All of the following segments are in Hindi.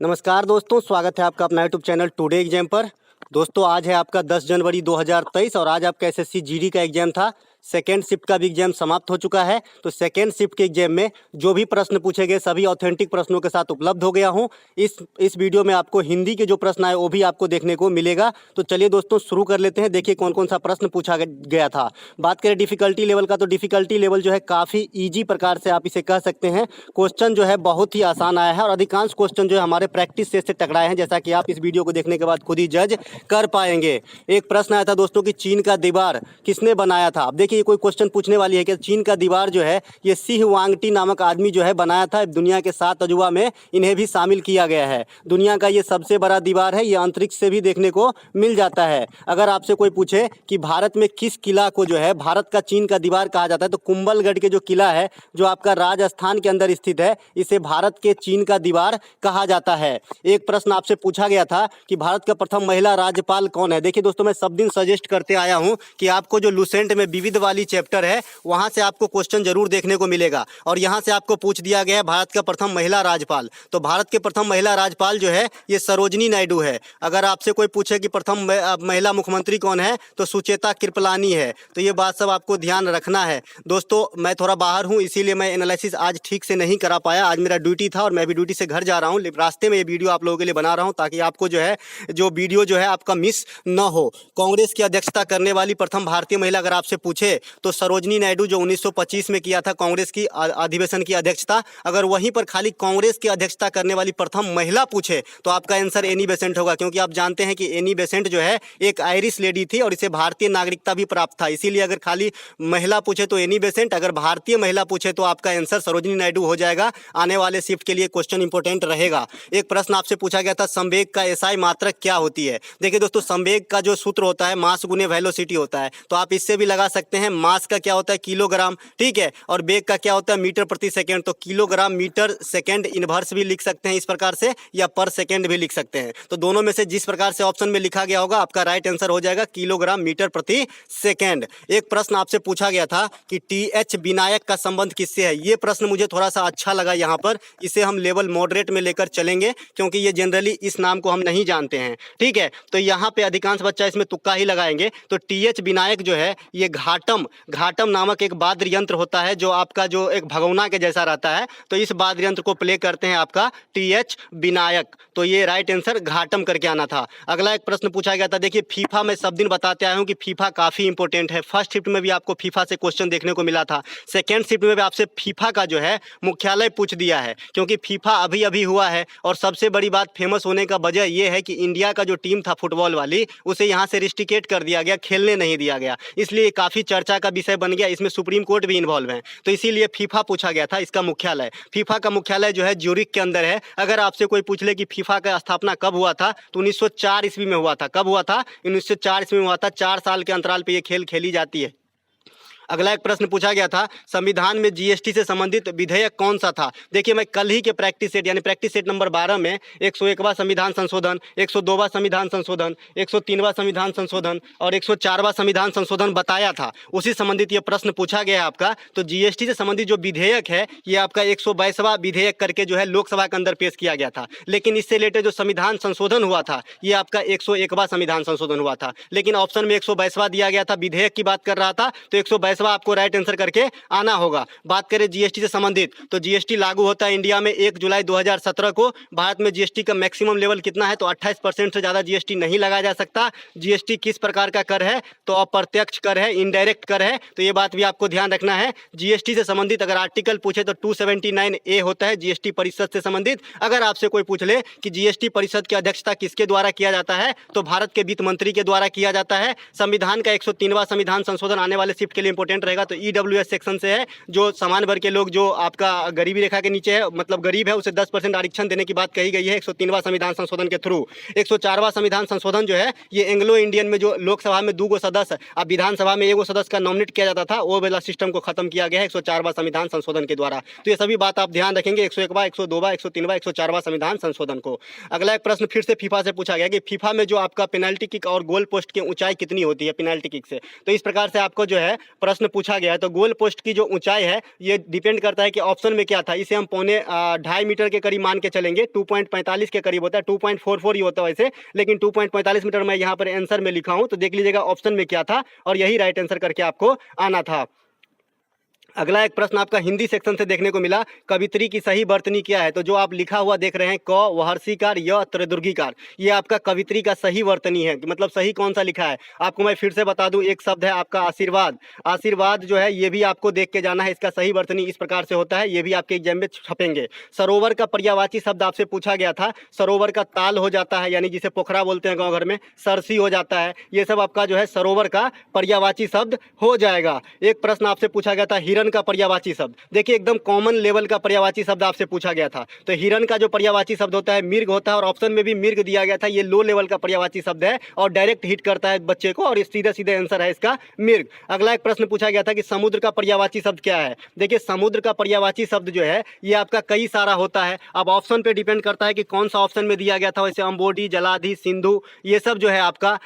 नमस्कार दोस्तों, स्वागत है आपका अपना यूट्यूब चैनल टुडे एग्जाम पर। दोस्तों आज है आपका 10 जनवरी 2023 और आज आपका एसएससी जीडी का एग्जाम था। सेकेंड शिफ्ट का भी एग्जाम समाप्त हो चुका है। तो सेकेंड शिफ्ट के एग्जाम में जो भी प्रश्न पूछे गए सभी ऑथेंटिक प्रश्नों के साथ उपलब्ध हो गया हूं। इस वीडियो में आपको हिंदी के जो प्रश्न आए वो भी आपको देखने को मिलेगा। तो चलिए दोस्तों शुरू कर लेते हैं। देखिए कौन कौन सा प्रश्न पूछा गया था। बात करें डिफिकल्टी लेवल का, तो डिफिकल्टी लेवल जो है काफ़ी ईजी प्रकार से आप इसे कह सकते हैं। क्वेश्चन जो है बहुत ही आसान आया है और अधिकांश क्वेश्चन जो है हमारे प्रैक्टिस से टकराए हैं, जैसा कि आप इस वीडियो को देखने के बाद खुद ही जज कर पाएंगे। एक प्रश्न आया था दोस्तों कि चीन का दीवार किसने बनाया था। अब देखिए कोई क्वेश्चन पूछने वाली है कि चीन का दीवार जो है ये सी हुआंगटी नामक आदमी जो है बनाया था। दुनिया के 7 अजूबा में इन्हें भी शामिल किया गया है। दुनिया का ये सबसे बड़ा दीवार है, ये अंतरिक्ष से भी देखने को मिल जाता है। अगर आपसे कोई पूछे कि भारत में किस किला को जो है भारत का चीन का दीवार कहा जाता है, तो कुंभलगढ़ के जो किला है जो आपका राजस्थान के अंदर स्थित है, इसे भारत के चीन का दीवार कहा जाता है। एक प्रश्न आपसे पूछा गया था कि भारत का प्रथम महिला राज्यपाल कौन है। देखिए दोस्तों, मैं सब दिन सजेस्ट करते आया हूं कि आपको जो लुसेंट में विविध वाली चैप्टर है वहां से आपको क्वेश्चन जरूर देखने को मिलेगा। और यहां से आपको पूछ दिया गया है भारत का प्रथम महिला राज्यपाल। तो भारत के प्रथम महिला राज्यपाल जो है ये सरोजनी नायडू है। अगर आपसे कोई पूछे कि प्रथम महिला मुख्यमंत्री कौन है, तो सुचेता कृपलानी है। तो ये बात सब आपको ध्यान रखना है। दोस्तों मैं थोड़ा बाहर हूँ, इसीलिए मैं एनालिसिस आज ठीक से नहीं करा पाया। आज मेरा ड्यूटी था और मैं भी ड्यूटी से घर जा रहा हूँ। रास्ते में ये वीडियो आप लोगों के लिए बना रहा हूँ ताकि आपको जो है जो वीडियो जो है आपका मिस न हो। कांग्रेस की अध्यक्षता करने वाली प्रथम भारतीय महिला अगर आपसे पूछे तो सरोजनी नायडू, जो 1925 में किया था कांग्रेस की अधिवेशन की अध्यक्षता। अगर वहीं पर खाली कांग्रेस की अध्यक्षता करने वाली प्रथम महिला पूछे तो आपका आंसर एनी बेसेंट होगा, क्योंकि आप जानते हैं कि एनी बेसेंट जो है एक आयरिश लेडी थी और इसे भारतीय नागरिकता भी प्राप्त था। इसीलिए अगर खाली महिला पूछे तो एनी बेसेंट, अगर भारतीय महिला पूछे तो आपका आंसर सरोजनी नायडू हो जाएगा। आने वाले शिफ्ट के लिए क्वेश्चन इंपॉर्टेंट रहेगा। एक प्रश्न आपसे पूछा गया था संवेग का एसआई मात्रक क्या होती है। देखिए दोस्तों, संवेग का जो सूत्र होता है मास गुने वेलोसिटी होता है। तो आप इससे भी लगा सकते हैं। मास का क्या होता है किलोग्राम, ठीक है, और वेग का क्या होता है मीटर प्रति सेकंड। तो किलोग्राम मीटर सेकंड इनवर्स भी लिख सकते हैं इस प्रकार से, या पर सेकंड भी लिख सकते हैं। तो दोनों में से जिस प्रकार से ऑप्शन में लिखा गया होगा आपका राइट आंसर हो जाएगा किलोग्राम मीटर प्रति सेकंड। एक प्रश्न आपसे पूछा गया था कि टीएच विनायक का संबंध किससे है। ये प्रश्न मुझे थोड़ा सा अच्छा लगा यहाँ पर। इसे हम लेवल मॉडरेट में लेकर चलेंगे क्योंकि ये जनरली इस नाम को हम नहीं जानते हैं, ठीक है। तो यहाँ पे अधिकांश बच्चा इसमें तुक्का ही लगाएंगे। तो टीएच विनायक जो है ये घाटम नामक एक वाद्य यंत्र होता है जो आपका जो एक भगोना के जैसा रहता है। तो इस वाद्य यंत्र को प्ले करते हैं आपका टीएच विनायक। तो ये राइट आंसर घाटम करके आना था। अगला एक प्रश्न पूछा गया था। देखिए फीफा में सब दिन बताते आया हूँ कि फीफा काफी इंपॉर्टेंट है। फर्स्ट शिफ्ट में भी आपको फीफा से क्वेश्चन देखने को मिला था। सेकेंड शिफ्ट में भी आपसे फीफा का जो है मुख्यालय पूछ दिया है, क्योंकि फीफा अभी अभी हुआ है। और सबसे बड़ी बात फेमस होने का वजह यह है कि इंडिया का जो टीम था फुटबॉल वाली, उसे यहाँ से रिस्ट्रिकेट कर दिया गया, खेलने नहीं दिया गया। इसलिए काफी चर्चा का विषय बन गया। इसमें सुप्रीम कोर्ट भी इन्वॉल्व है। तो इसीलिए फीफा पूछा गया था। इसका मुख्यालय, फीफा का मुख्यालय जो है ज्यूरिख के अंदर है। अगर आपसे कोई पूछ ले कि फीफा का स्थापना कब हुआ था, तो 1904 ईस्वी में हुआ था। कब हुआ था? 1904 ईस्वी में हुआ था। 4 साल के अंतराल पे ये खेल खेली जाती है। अगला एक प्रश्न पूछा गया था संविधान में जीएसटी से संबंधित विधेयक कौन सा था। देखिए मैं कल ही के प्रैक्टिस सेट यानी प्रैक्टिस सेट नंबर 12 में 101वां संविधान संशोधन, 102वां संविधान संशोधन, 103वां संविधान संशोधन और 104वां संविधान संशोधन बताया था। उसी संबंधित ये प्रश्न पूछा गया है आपका। तो जीएसटी से संबंधित जो विधेयक है ये आपका 122वां विधेयक करके जो है लोकसभा के अंदर पेश किया गया था। लेकिन इससे रिलेटेड जो संविधान संशोधन हुआ था ये आपका 101वां संविधान संशोधन हुआ था। लेकिन ऑप्शन में 122वां दिया गया था, विधेयक की बात कर रहा था। तो 122वां आपको राइट आंसर करके आना होगा। बात करें जीएसटी से संबंधित, तो जीएसटी लागू होता है इंडिया में 1 जुलाई 2017 को। भारत में जीएसटी का मैक्सिमम लेवल कितना है, तो 28% से ज़्यादा जीएसटी नहीं लगाया जा सकता। जीएसटी किस प्रकार का कर है, तो अप्रत्यक्ष कर है, इनडायरेक्ट कर है। तो ये बात भी आपको ध्यान रखना है। जीएसटी से संबंधित अगर आर्टिकल पूछे तो 279A होता है जीएसटी परिषद से संबंधित। अगर आपसे कोई पूछ ले कि जीएसटी परिषद की अध्यक्षता किसके द्वारा किया जाता है, तो भारत के वित्त मंत्री के द्वारा किया जाता है। संविधान का 103वां संविधान संशोधन आने वाले शिफ्ट के लिए इंपॉर्टेंट रहेगा। तो ईडब्ल्यूएस सेक्शन से है, जो सामान्य वर्ग के लोग जो आपका गरीबी रेखा के नीचे है, मतलब गरीब है, उसे 10% आरक्षण देने की बात कही गई है 103वां संविधान संशोधन के थ्रू। 104वां संविधान संशोधन जो है ये एंग्लो इंडियन में जो लोकसभा में 2 सदस्य अब विधानसभा में 1 सदस्य का नॉमिनेट किया जाता था, वो वाला सिस्टम को खत्म किया गया है 104वां संविधान संशोधन के द्वारा। तो ये सभी बात आप ध्यान रखेंगे 101वां, 102वां, 103वां, 104वां संविधान संशोधन को। अगला एक प्रश्न फिर से फीफा से पूछा गया कि फीफा में जो आपका पेनल्टी किक और गोल पोस्ट की ऊंचाई कितनी होती है पेनल्टी किक से। तो इस प्रकार से आपको जो है प्रश्न प्रश्न पूछा गया है। तो गोल पोस्ट की जो ऊंचाई है ये डिपेंड करता है कि ऑप्शन में क्या था। इसे हम पौने 2.5 मीटर के करीब मान के चलेंगे, 2.45 के करीब होता है, 2.44 ही होता है वैसे, लेकिन 2.45 मीटर मैं यहाँ पर आंसर में लिखा हूँ। तो देख लीजिएगा ऑप्शन में क्या था और यही राइट आंसर करके आपको आना था। अगला एक प्रश्न आपका हिंदी सेक्शन से देखने को मिला, कवित्री की सही वर्तनी क्या है। तो जो आप लिखा हुआ देख रहे हैं क वहर्षिकार य त्रैदुर्गीकार, ये आपका कवित्री का सही वर्तनी है, मतलब सही कौन सा लिखा है। आपको मैं फिर से बता दूं, एक शब्द है आपका आशीर्वाद। आशीर्वाद जो है ये भी आपको देख के जाना है, इसका सही वर्तनी इस प्रकार से होता है, ये भी आपके एग्जाम में छपेंगे। सरोवर का पर्यायवाची शब्द आपसे पूछा गया था, सरोवर का ताल हो जाता है, यानी जिसे पोखरा बोलते हैं गाँव घर में, सरसी हो जाता है, ये सब आपका जो है सरोवर का पर्यायवाची शब्द हो जाएगा। एक प्रश्न आपसे पूछा गया था हिरण का पर्यायवाची शब्द, देखिए एकदम कॉमन लेवल का पर्यायवाची शब्द आपसे पूछा गया था। तो हिरण का जो पर्यायवाची शब्द होता है मिर्ग होता है, और ऑप्शन में भी मिर्ग दिया गया था, ये लो लेवल का पर्यायवाची शब्द है और डायरेक्ट हिट करता है बच्चे को, और सीधे सीधे आंसर है इसका मिर्ग। अगला एक प्रश्न पूछा गया था कि समुद्र का पर्यायवाची शब्द क्या है। देखिए समुद्र का पर्यायवाची शब्द जो है ये आपका कई सारा होता है, अब ऑप्शन पे डिपेंड करता है कि कौन सा ऑप्शन में दिया गया था। वैसे अम्बोडी, जलाधि, सिंधु, ये सब जो है आपका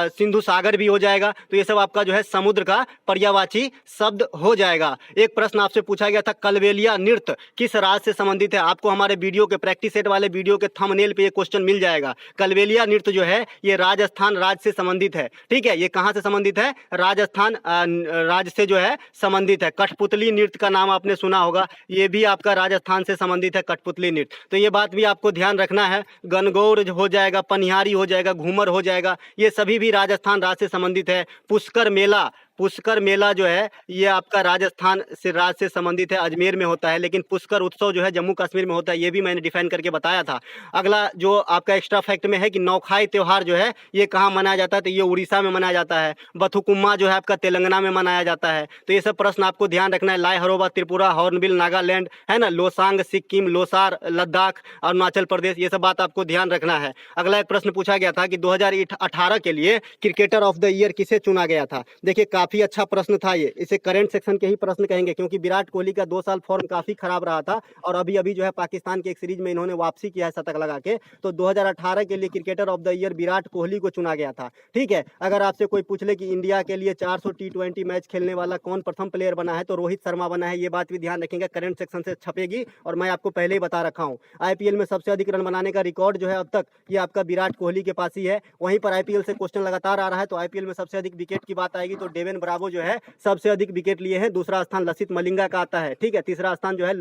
सिंधु सागर भी हो जाएगा, तो ये सब आपका जो है समुद्र का पर्यायवाची शब्द हो जाएगा। एक प्रश्न आपसे पूछा गया था कलबेलिया नृत्य किस राज्य से संबंधित है। आपको हमारे वीडियो के प्रैक्टिस सेट वाले वीडियो के थंबनेल पे ये क्वेश्चन मिल जाएगा। कलबेलिया नृत्य जो है ये राजस्थान राज्य से संबंधित है, ठीक है, ये कहाँ से संबंधित है, राजस्थान राज्य से जो है संबंधित है। कठपुतली नृत्य का नाम आपने सुना होगा, ये भी आपका राजस्थान से संबंधित है, कठपुतली नृत्य। तो ये बात भी आपको ध्यान रखना है। गणगौर हो जाएगा, पनिहारी हो जाएगा, घूमर हो जाएगा, ये सभी भी राजस्थान राज्य से संबंधित है। पुष्कर मेला, पुष्कर मेला जो है ये आपका राजस्थान से राज्य से संबंधित है, अजमेर में होता है, लेकिन पुष्कर उत्सव जो है जम्मू कश्मीर में होता है, ये भी मैंने डिफाइन करके बताया था। अगला जो आपका एक्स्ट्रा फैक्ट में है कि नौखाई त्यौहार जो है ये कहाँ मनाया जाता है, तो ये उड़ीसा में मनाया जाता है। बथुकुम्मा जो है आपका तेलंगाना में मनाया जाता है। तो ये सब प्रश्न आपको ध्यान रखना है। लाई हरोबा त्रिपुरा, हॉर्नबिल नागालैंड है ना, लोसांग सिक्किम, लोसार लद्दाख, अरुणाचल प्रदेश, ये सब बात आपको ध्यान रखना है। अगला एक प्रश्न पूछा गया था कि 2018 के लिए क्रिकेटर ऑफ द ईयर किसे चुना गया था। देखिए काफी अच्छा प्रश्न था ये, इसे करंट सेक्शन के ही प्रश्न कहेंगे, क्योंकि विराट कोहली का 2 साल फॉर्म काफी खराब रहा था और अभी अभी जो है पाकिस्तान के एक सीरीज में इन्होंने वापसी किया है शतक लगा के। तो 2018 के लिए cricketer of the year Virat Kohli को चुना गया था, ठीक है। अगर आपसे कोई पूछ ले कि इंडिया के लिए 400 T20 मैच खेलने वाला कौन प्रथम प्लेयर बना है, तो रोहित शर्मा बना है। ये बात भी ध्यान रखेंगे, करंट सेक्शन से छपेगी और मैं आपको पहले ही बता रखा हूँ। आईपीएल में सबसे अधिक रन बनाने का रिकॉर्ड जो है अब तक ये आपका विराट कोहली के पास ही है। वहीं पर आईपीएल से क्वेश्चन लगातार आ रहा है, तो आईपीएल में सबसे अधिक विकेट की बात आएगी तो डेवन ब्रावो जो है सबसे अधिक विकेट लिए हैं। दूसरा स्थान लसित मलिंगा का आता है, ठीक है। तीसरा स्थान जो है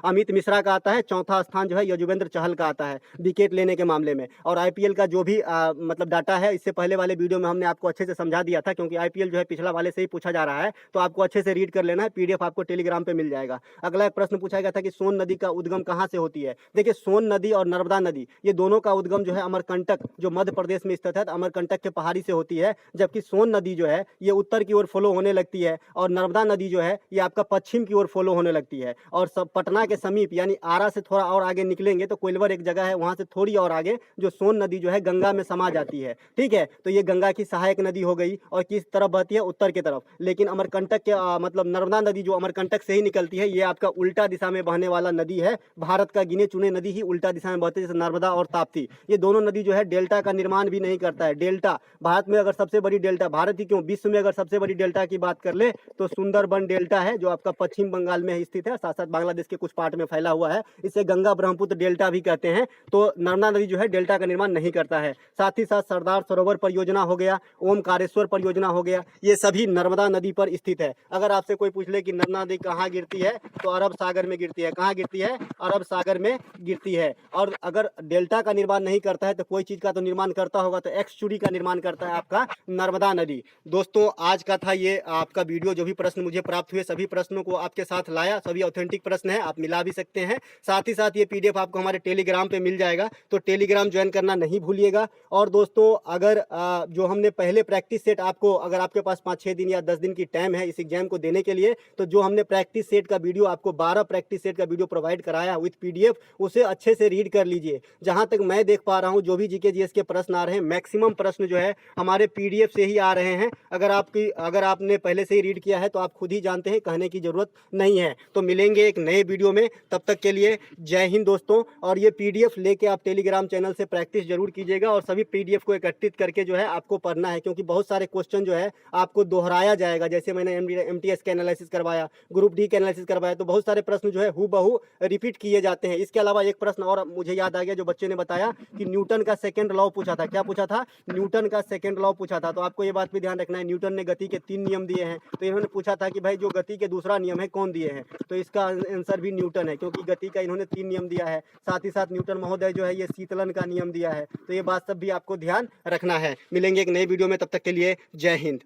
अमित मिश्रा का आता है। चौथा स्थान जो है यजुवेंद्र चहल का आता है विकेट लेने के मामले में। और आईपीएल का जो भी मतलब डाटा है, इससे पहले वाले वीडियो में हमने आपको अच्छे से समझा दिया था, क्योंकि आईपीएल जो है पिछला वाले से ही पूछा जा रहा है, तो आपको अच्छे से रीड कर लेना है। पीडीएफ आपको टेलीग्राम पे मिल जाएगा। अगला एक प्रश्न पूछा गया था कि सोन नदी का उद्गम कहाँ से होती है। देखिए सोन नदी और नर्मदा नदी ये दोनों का उद्गम जो है अमरकंटक जो मध्य प्रदेश में स्थित है, अमरकंटक के पहाड़ी से होती है। जबकि सोन नदी जो है ये उत्तर की ओर फ्लो होने लगती है और नर्मदा नदी जो है ये आपका पश्चिम की ओर फॉलो होने लगती है। और सब पटना के समीप यानी आरा से थोड़ा और आगे निकलेंगे तो कोइलवर एक जगह है, वहां से थोड़ी और आगे जो सोन नदी जो है गंगा में समा जाती है, ठीक है। तो ये गंगा की सहायक नदी हो गई और किस तरफ बहती है, उत्तर की तरफ। लेकिन अमरकंटक के मतलब नर्मदा नदी जो अमरकंटक से ही निकलती है, ये आपका उल्टा दिशा में बहने वाला नदी है। भारत का गिने चुने नदी ही उल्टा दिशा में बहती है, जैसे नर्मदा और ताप्ती। ये दोनों नदी जो है डेल्टा का निर्माण भी नहीं करता है। डेल्टा भारत में अगर सबसे बड़ी डेल्टा, भारत ही क्यों विश्व में अगर सबसे बड़ी डेल्टा की बात कर ले तो सुंदरबन डेल्टा है, जो आपका पश्चिम बंगाल में स्थित है, साथ साथ बांग्लादेश के कुछ पार्ट में फैला हुआ है। इसे गंगा ब्रह्मपुत्र डेल्टा भी कहते हैं। तो नर्मदा नदी जो है डेल्टा का निर्माण नहीं करता है। साथ ही साथ सरदार सरोवर परियोजना हो गया, ओमकारेश्वर परियोजना हो गया, ये सभी नर्मदा नदी पर स्थित है। अगर आपसे कोई पूछ ले कि नर्मदा नदी कहाँ गिरती है, तो अरब सागर में गिरती है। कहाँ गिरती है, अरब सागर में गिरती है। और अगर डेल्टा का निर्माण नहीं करता है तो कोई चीज का तो निर्माण करता होगा, तो एक्सचुरी का निर्माण करता है आपका नर्मदा नदी। दोस्तों आज का था ये आपका वीडियो। जो भी प्रश्न मुझे प्राप्त हुए सभी प्रश्नों को आपके साथ लाया, सभी ऑथेंटिक प्रश्न है, आप मिला भी सकते हैं। साथ ही साथ ये पीडीएफ आपको हमारे टेलीग्राम पे मिल जाएगा, तो टेलीग्राम ज्वाइन करना नहीं भूलिएगा। और दोस्तों अगर जो हमने पहले प्रैक्टिस सेट आपको, अगर आपके पास 5-6 दिन या 10 दिन की टाइम है इस एग्जाम को देने के लिए, तो जो हमने प्रैक्टिस सेट का वीडियो आपको 12 प्रैक्टिस सेट का वीडियो प्रोवाइड कराया विथ पीडीएफ, उसे अच्छे से रीड कर लीजिए। जहां तक मैं देख पा रहा हूं जो भी जीके जीएस के प्रश्न आ रहे हैं, मैक्सिमम प्रश्न जो है हमारे पीडीएफ से ही आ रहे हैं। अगर आपकी क्योंकि अगर आपने पहले से ही रीड किया है तो आप खुद ही जानते हैं, कहने की ज़रूरत नहीं है। तो मिलेंगे एक नए वीडियो में, तब तक के लिए जय हिंद दोस्तों। और ये PDF लेके आप टेलीग्राम चैनल से प्रैक्टिस जरूर कीजिएगा और सभी PDF को एकत्रित करके जो है आपको पढ़ना है, क्योंकि बहुत सारे क्वेश्चन जो है आपको दोहराया जाएगा। जैसे मैंने MTS का एनालिसिस करवाया, ग्रुप डी का एनालिसिस करवाया, तो बहुत सारे प्रश्न जो है हूबहू रिपीट किए जाते हैं। इसके अलावा एक प्रश्न और मुझे याद आ गया, जो बच्चे ने बताया कि न्यूटन का सेकंड लॉ पूछा था। क्या पूछा था? न्यूटन का सेकंड लॉ पूछा था। तो आपको ये बात भी ध्यान रखना है, न्यूटन ने गति के 3 नियम दिए हैं, तो इन्होंने पूछा था कि भाई जो गति के दूसरा नियम है कौन दिए हैं, तो इसका आंसर भी न्यूटन है, क्योंकि गति का इन्होंने 3 नियम दिया है। साथ ही साथ न्यूटन महोदय जो है ये शीतलन का नियम दिया है। तो ये बात सब भी आपको ध्यान रखना है। मिलेंगे एक नए वीडियो में, तब तक के लिए जय हिंद।